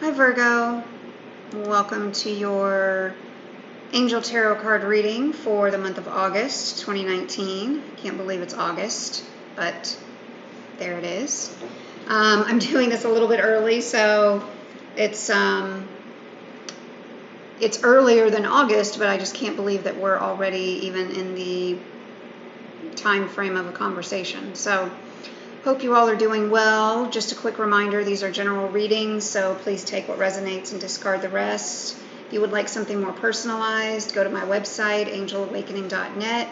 Hi Virgo, welcome to your Angel Tarot card reading for the month of August 2019. Can't believe it's August, but there it is. I'm doing this a little bit early, so it's earlier than August, but I just can't believe that we're already even in the time frame of a conversation. So hope you all are doing well. Just a quick reminder, these are general readings, so please take what resonates and discard the rest. If you would like something more personalized, go to my website, angelawakening.net,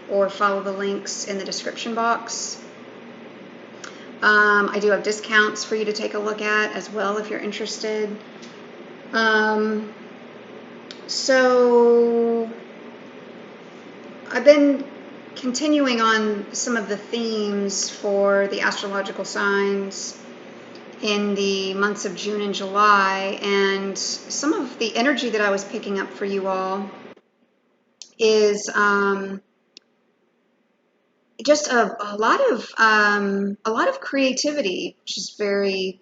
or follow the links in the description box. I do have discounts for you to take a look at as well if you're interested. So I've been continuing on some of the themes for the astrological signs in the months of June and July, and some of the energy that I was picking up for you all is just a lot of creativity, which is very,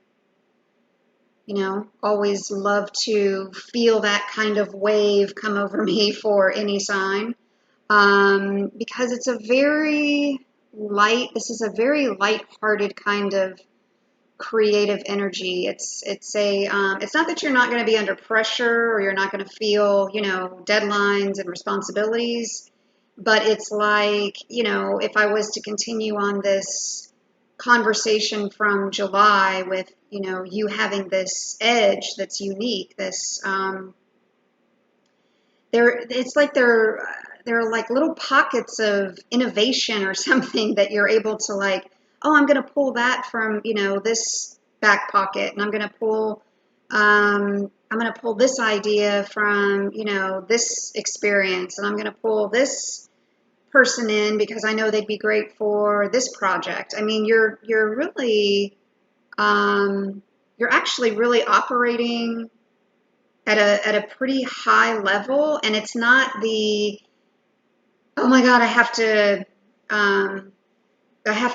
always love to feel that kind of wave come over me for any sign. Because it's a very this is a very light-hearted kind of creative energy. It's not that you're not going to be under pressure or you're not going to feel, deadlines and responsibilities, but it's like, if I was to continue on this conversation from July with, you having this edge that's unique, this, there are like little pockets of innovation or something that you're able to like, oh, I'm going to pull that from, this back pocket, and I'm going to pull this idea from, this experience, and I'm going to pull this person in because I know they'd be great for this project. I mean, you're really, you're actually really operating at a pretty high level, and it's not the, oh my God, I have to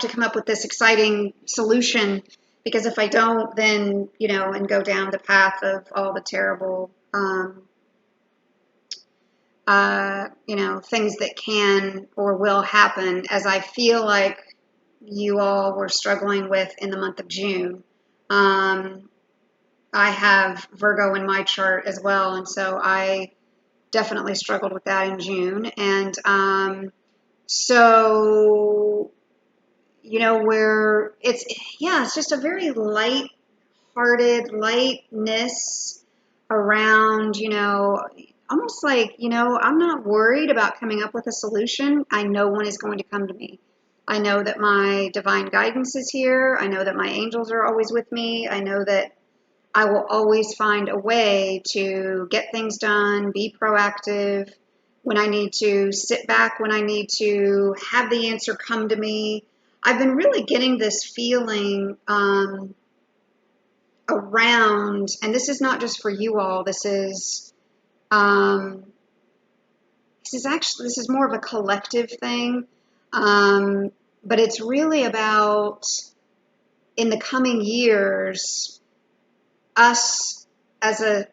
come up with this exciting solution, because if I don't, then, and go down the path of all the terrible, things that can or will happen, as I feel like you all were struggling with in the month of June. I have Virgo in my chart as well, and so I definitely struggled with that in June. And so, where it's just a very light-hearted lightness around, almost like, I'm not worried about coming up with a solution. I know one is going to come to me. I know that my divine guidance is here. I know that my angels are always with me. I know that I will always find a way to get things done, be proactive when I need to, sit back when I need to, have the answer come to me. I've been really getting this feeling around, and this is not just for you all, this is more of a collective thing, but it's really about, in the coming years, us as a,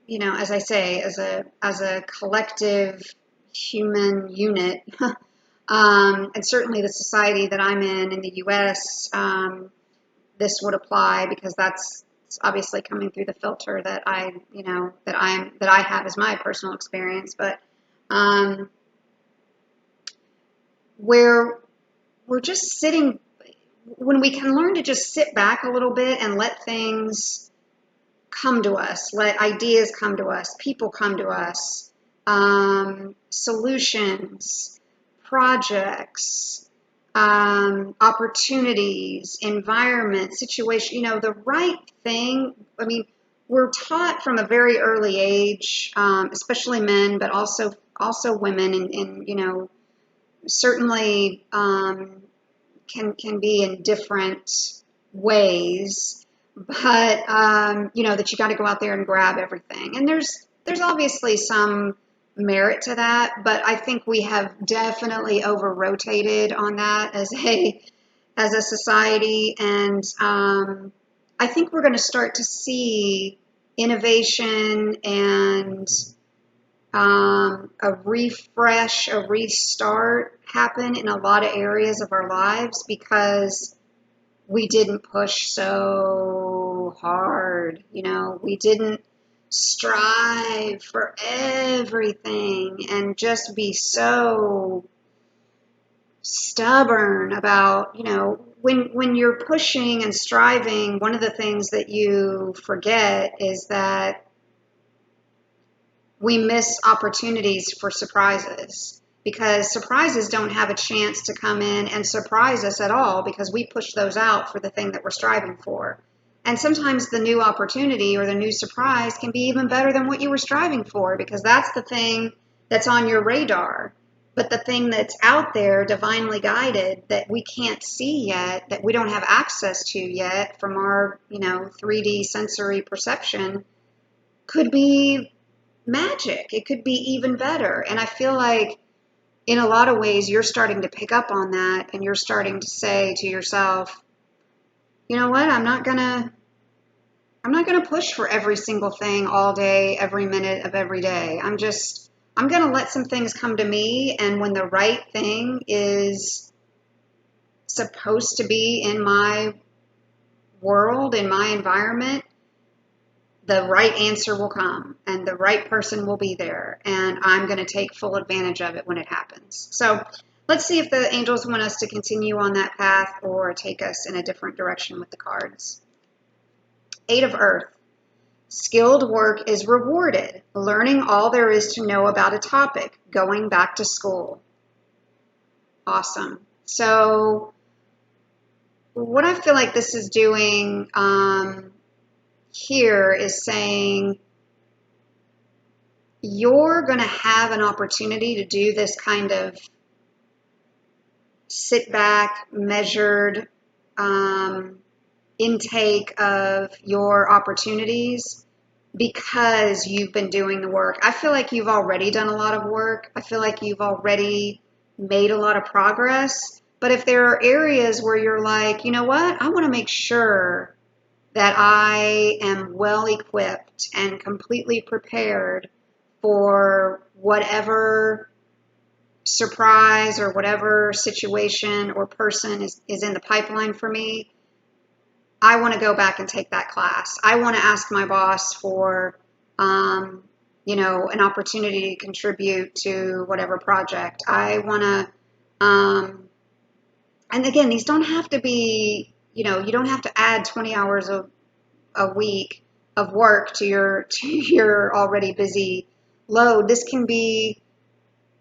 as I say, as a collective human unit, and certainly the society that I'm in the U.S., this would apply, because that's obviously coming through the filter that I have as my personal experience. But where we're just sitting, when we can learn to just sit back a little bit and let things come to us, let ideas come to us, people come to us, solutions, projects, opportunities, environment, situation, the right thing. I mean, we're taught from a very early age, especially men, but also women, and certainly can be in different ways, but that you got to go out there and grab everything. And there's obviously some merit to that, but I think we have definitely over-rotated on that as a society, and I think we're going to start to see innovation and a refresh, a restart happen in a lot of areas of our lives because we didn't push so hard. We didn't strive for everything and just be so stubborn about, when you're pushing and striving, one of the things that you forget is that we miss opportunities for surprises because surprises don't have a chance to come in and surprise us at all because we push those out for the thing that we're striving for. And sometimes the new opportunity or the new surprise can be even better than what you were striving for because that's the thing that's on your radar. But the thing that's out there, divinely guided, that we can't see yet, that we don't have access to yet from our, 3D sensory perception, could be magic. It could be even better. And I feel like in a lot of ways you're starting to pick up on that and you're starting to say to yourself, you know what, I'm not gonna push for every single thing all day, every minute of every day. I'm gonna let some things come to me, and when the right thing is supposed to be in my world, in my environment, the right answer will come and the right person will be there, and I'm going to take full advantage of it when it happens. So let's see if the angels want us to continue on that path or take us in a different direction with the cards. 8 of Earth. Skilled work is rewarded. Learning all there is to know about a topic. Going back to school. Awesome. So what I feel like this is doing here is saying you're going to have an opportunity to do this kind of sit back, measured intake of your opportunities because you've been doing the work. I feel like you've already done a lot of work. I feel like you've already made a lot of progress. But if there are areas where you're like, you know what, I want to make sure that I am well equipped and completely prepared for whatever surprise or whatever situation or person is in the pipeline for me, I want to go back and take that class. I want to ask my boss for, an opportunity to contribute to whatever project. I want to, and again, these don't have to be, you don't have to add 20 hours a week of work to your already busy load. This can be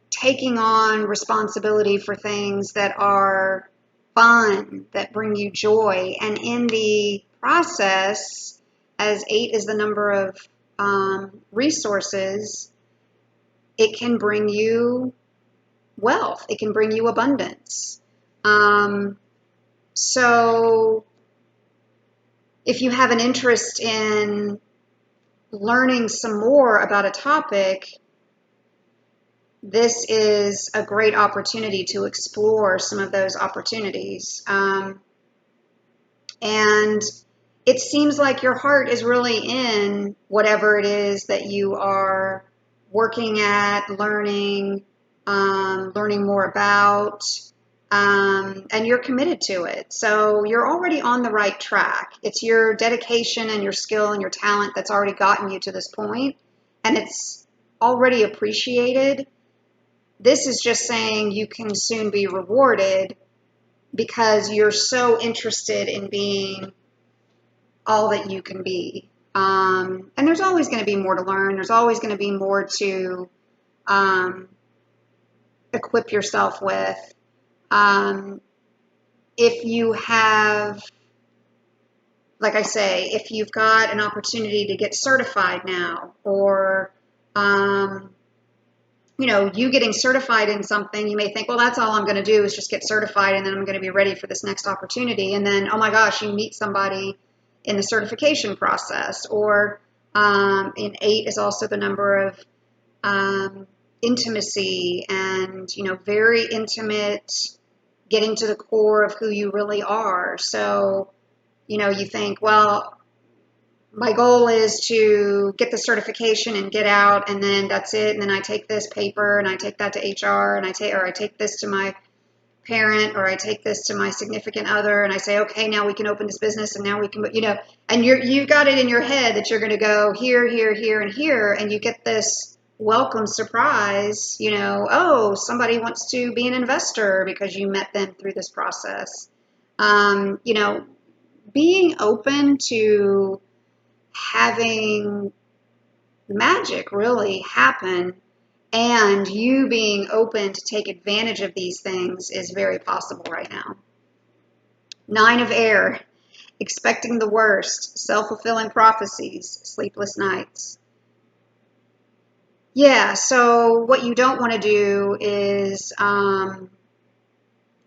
taking on responsibility for things that are fun, that bring you joy. And in the process, as 8 is the number of resources, it can bring you wealth. It can bring you abundance. So if you have an interest in learning some more about a topic, this is a great opportunity to explore some of those opportunities. And it seems like your heart is really in whatever it is that you are working at, learning more about, and you're committed to it. So you're already on the right track. It's your dedication and your skill and your talent that's already gotten you to this point, and it's already appreciated. This is just saying you can soon be rewarded because you're so interested in being all that you can be. And there's always going to be more to learn. There's always going to be more to equip yourself with. If you have, like I say, if you've got an opportunity to get certified now, or you getting certified in something, you may think, well, that's all I'm going to do is just get certified and then I'm going to be ready for this next opportunity. And then, oh my gosh, you meet somebody in the certification process. Or in 8 is also the number of intimacy and, very intimate, getting to the core of who you really are. So you think, well, my goal is to get the certification and get out, and then that's it. And then I take this paper and I take that to HR, and I take this to my parent, or I take this to my significant other, and I say, okay, now we can open this business, and now we can, and you've got it in your head that you're going to go here, here, here, and here, and you get this welcome surprise, oh, somebody wants to be an investor because you met them through this process. Being open to having magic really happen, and you being open to take advantage of these things is very possible right now. 9 of air, expecting the worst, self-fulfilling prophecies, sleepless nights. Yeah, so what you don't want to do is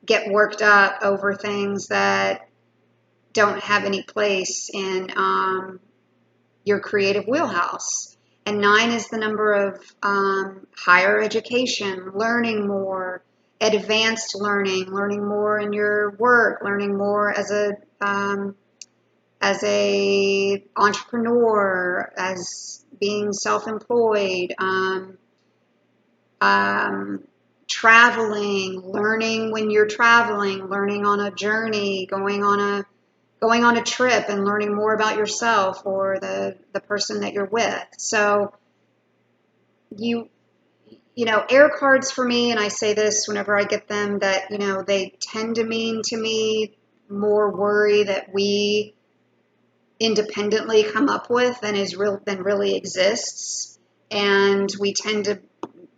get worked up over things that don't have any place in your creative wheelhouse. And 9 is the number of higher education, learning more, advanced learning more in your work, learning more as a entrepreneur, as being self-employed, traveling, learning when you're traveling, learning on a journey, going on a trip and learning more about yourself or the person that you're with. So air cards for me, and I say this whenever I get them, that, they tend to mean to me more worry that we independently come up with than really exists. And we tend to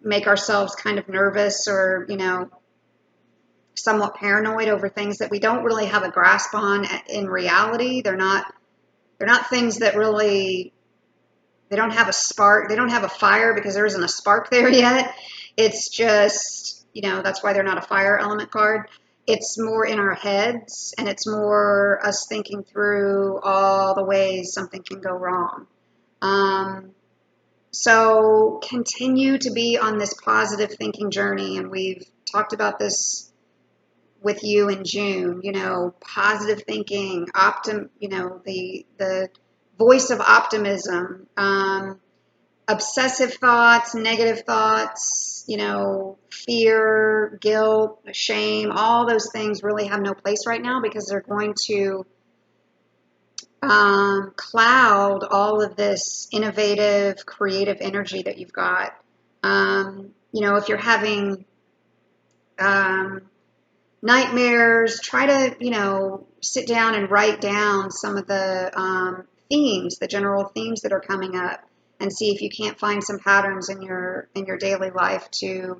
make ourselves kind of nervous or, somewhat paranoid over things that we don't really have a grasp on in reality. They're not things that really, they don't have a spark. They don't have a fire because there isn't a spark there yet. It's just, that's why they're not a fire element card. It's more in our heads, and it's more us thinking through all the ways something can go wrong. So continue to be on this positive thinking journey. And we've talked about this with you in June, positive thinking, the voice of optimism, obsessive thoughts, negative thoughts, fear, guilt, shame, all those things really have no place right now because they're going to cloud all of this innovative, creative energy that you've got. If you're having nightmares, try to, sit down and write down some of the themes, the general themes that are coming up, and see if you can't find some patterns in your daily life to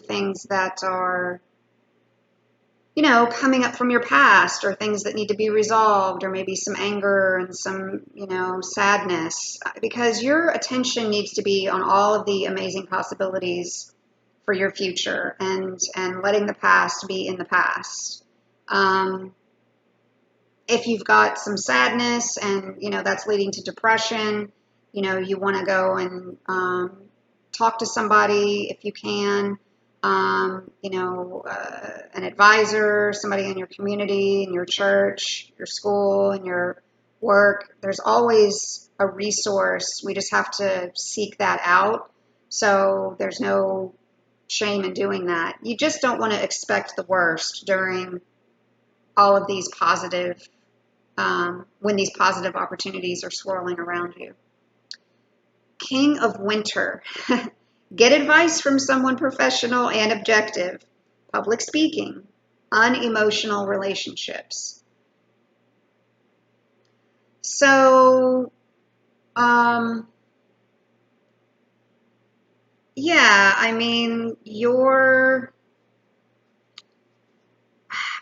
things that are, coming up from your past, or things that need to be resolved, or maybe some anger and some, sadness, because your attention needs to be on all of the amazing possibilities for your future, and letting the past be in the past. If you've got some sadness and, that's leading to depression, you want to go and talk to somebody if you can, an advisor, somebody in your community, in your church, your school, in your work. There's always a resource. We just have to seek that out. So there's no shame in doing that. You just don't want to expect the worst during all of these positive, when these positive opportunities are swirling around you. King of Winter. Get advice from someone professional and objective. Public speaking. Unemotional relationships. So, yeah, I mean,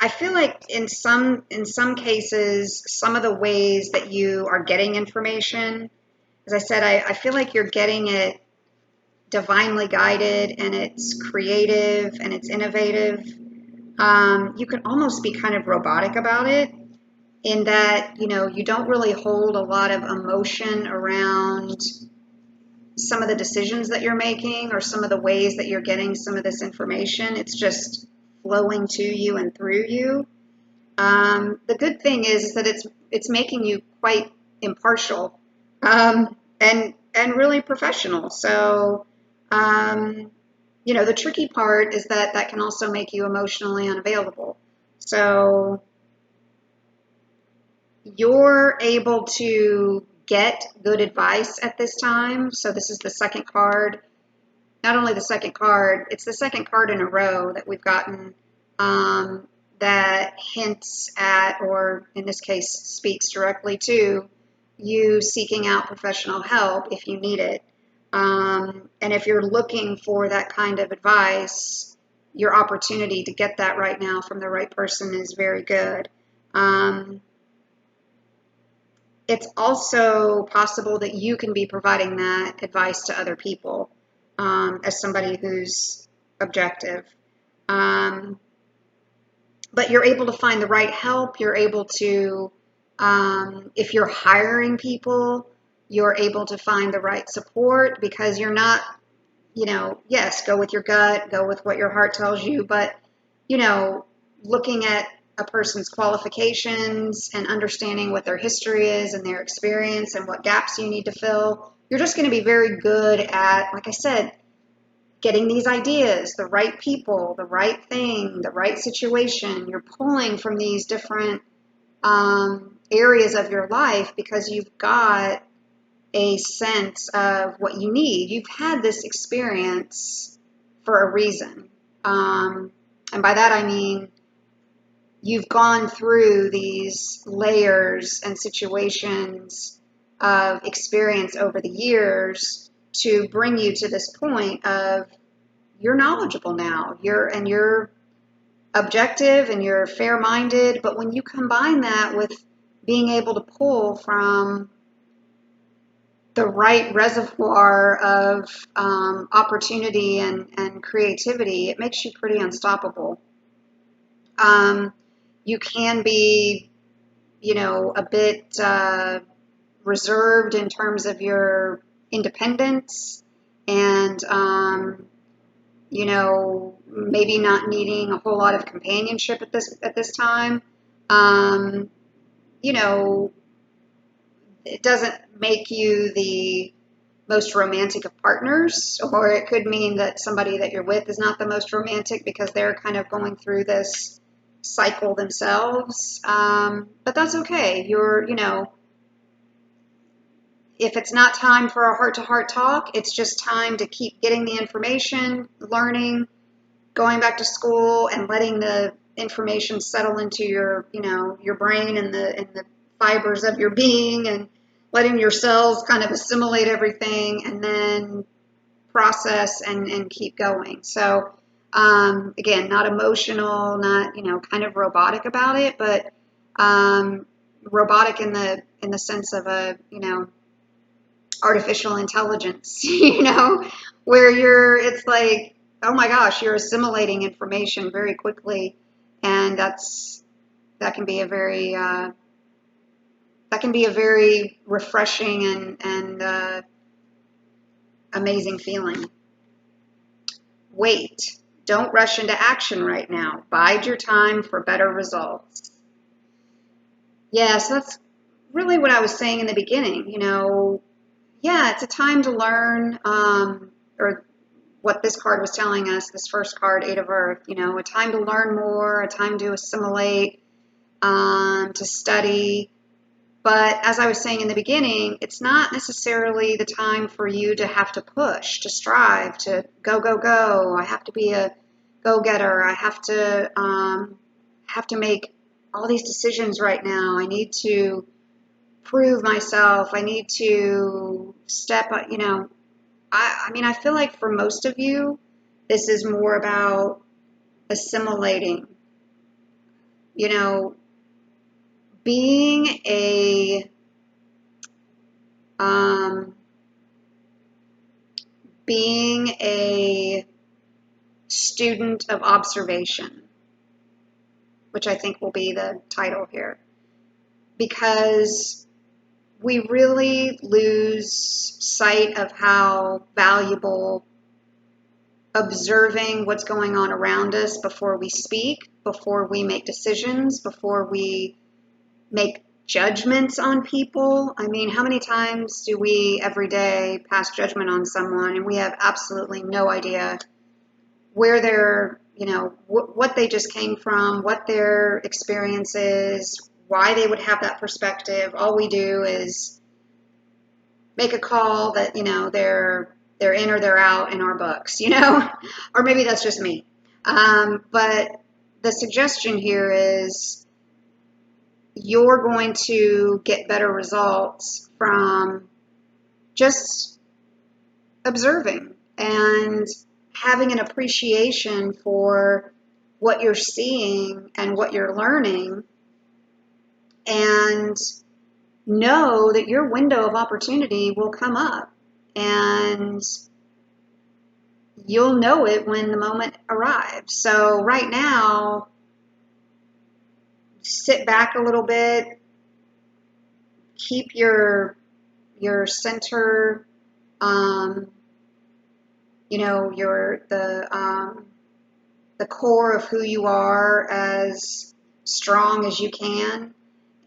I feel like in some cases, some of the ways that you are getting information, as I said, I feel like you're getting it divinely guided, and it's creative and it's innovative. You can almost be kind of robotic about it, in that, you don't really hold a lot of emotion around some of the decisions that you're making or some of the ways that you're getting some of this information. It's just flowing to you and through you. The good thing is that it's making you quite impartial, and really professional. So, um, the tricky part is that that can also make you emotionally unavailable. So you're able to get good advice at this time. So this is the second card. Not only the second card, it's the second card in a row that we've gotten, that hints at, or in this case, speaks directly to you seeking out professional help if you need it. And if you're looking for that kind of advice, your opportunity to get that right now from the right person is very good. It's also possible that you can be providing that advice to other people, as somebody who's objective. But you're able to find the right help. You're able to, if you're hiring people, you're able to find the right support, because you're not, yes, go with your gut, go with what your heart tells you, but, looking at a person's qualifications and understanding what their history is and their experience and what gaps you need to fill, you're just going to be very good at, like I said, getting these ideas, the right people, the right thing, the right situation. You're pulling from these different areas of your life because you've got a sense of what you need. You've had this experience for a reason. And by that I mean you've gone through these layers and situations of experience over the years to bring you to this point of you're knowledgeable now. You're objective and you're fair-minded, but when you combine that with being able to pull from the right reservoir of opportunity and creativity, it makes you pretty unstoppable. You can be, a bit reserved in terms of your independence and, maybe not needing a whole lot of companionship at this time. You know, it doesn't make you the most romantic of partners, or it could mean that somebody that you're with is not the most romantic because they're kind of going through this cycle themselves. But that's okay. If it's not time for a heart-to-heart talk, it's just time to keep getting the information, learning, going back to school, and letting the information settle into your brain and the fibers of your being, and letting your cells kind of assimilate everything and then process and keep going. So again, not emotional, not kind of robotic about it, but robotic in the sense of a artificial intelligence, where it's like, oh my gosh, you're assimilating information very quickly, and that can be a very refreshing and amazing feeling. Wait, don't rush into action right now. Bide your time for better results. Yeah, so that's really what I was saying in the beginning. Yeah, it's a time to learn, or what this card was telling us, this first card, Eight of Earth, a time to learn more, a time to assimilate, to study. But as I was saying in the beginning, it's not necessarily the time for you to have to push, to strive, to go, go, go. I have to be a go-getter. I have to make all these decisions right now. I need to prove myself. I need to step up, I mean, I feel like for most of you, this is more about assimilating, being being a student of observation, which I think will be the title here, because we really lose sight of how valuable observing what's going on around us before we speak before we make decisions, before we make judgments on people. I mean, how many times do we every day pass judgment on someone and we have absolutely no idea where they're, what they just came from, what their experience is, why they would have that perspective. All we do is make a call that, they're in or they're out in our books, or maybe that's just me. But the suggestion here is you're going to get better results from just observing and having an appreciation for what you're seeing and what you're learning, and know that your window of opportunity will come up, and you'll know it when the moment arrives. So right now, sit back a little bit, keep your center, the core of who you are as strong as you can,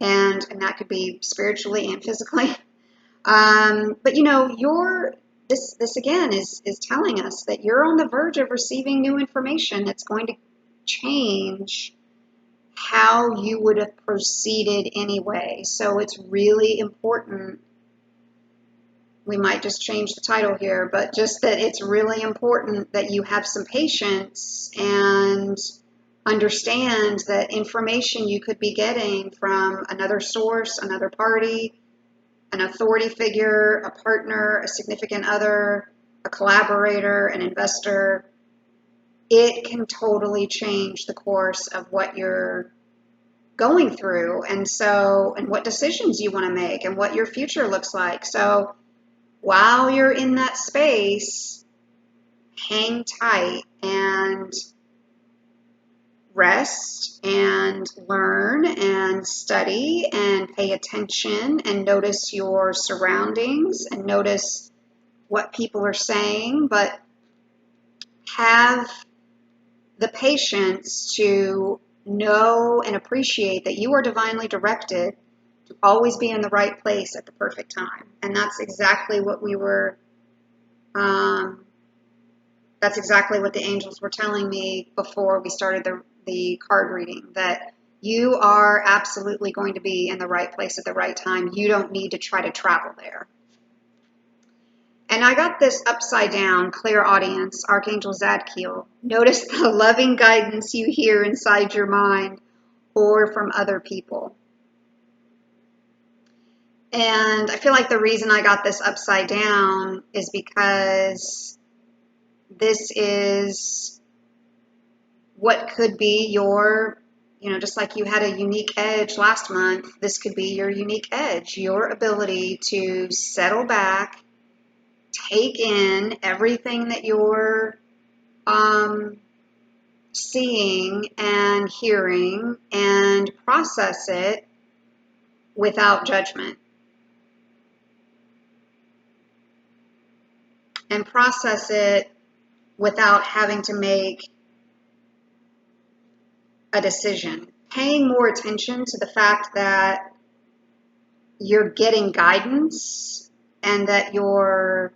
and that could be spiritually and physically. But this again is telling us that you're on the verge of receiving new information that's going to change how you would have proceeded anyway. So it's really important. We might just change the title here, but just that it's really important that you have some patience and understand that information you could be getting from another source, another party, an authority figure, a partner, a significant other, a collaborator, an investor, it can totally change the course of what you're going through, and what decisions you want to make and what your future looks like. So while you're in that space, hang tight and rest and learn and study and pay attention and notice your surroundings and notice what people are saying, but have the patience to know and appreciate that you are divinely directed to always be in the right place at the perfect time. And that's exactly what that's exactly what the angels were telling me before we started the card reading, that you are absolutely going to be in the right place at the right time. You don't need to try to travel there. And I got this upside down, clear audience, Archangel Zadkiel. Notice the loving guidance you hear inside your mind or from other people. And I feel like the reason I got this upside down is because this is what could be your, just like you had a unique edge last month, this could be your unique edge, your ability to settle back, take in everything that you're seeing and hearing and process it without judgment. And process it without having to make a decision. Paying more attention to the fact that you're getting guidance and that you're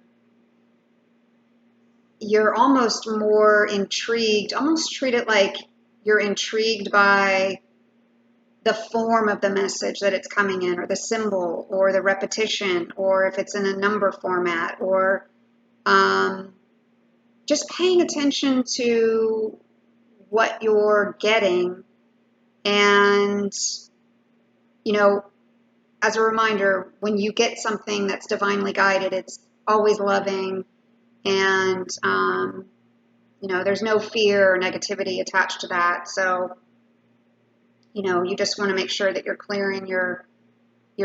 almost more intrigued, almost treat it like you're intrigued by the form of the message that it's coming in, or the symbol, or the repetition, or if it's in a number format, or just paying attention to what you're getting. And, as a reminder, when you get something that's divinely guided, it's always loving, and, there's no fear or negativity attached to that. So, you just want to make sure that you're clearing your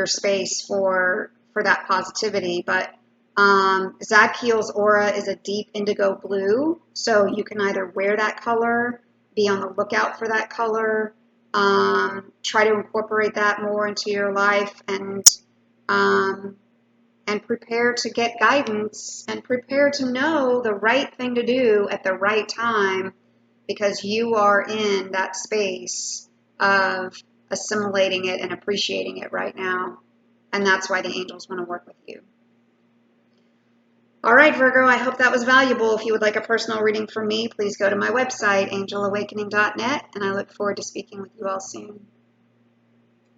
space for that positivity. But Zadkiel's aura is a deep indigo blue, so you can either wear that color, be on the lookout for that color, try to incorporate that more into your life, and prepare to get guidance and prepare to know the right thing to do at the right time, because you are in that space of assimilating it and appreciating it right now. And that's why the angels want to work with you. All right, Virgo, I hope that was valuable. If you would like a personal reading from me, please go to my website, angelawakening.net, and I look forward to speaking with you all soon.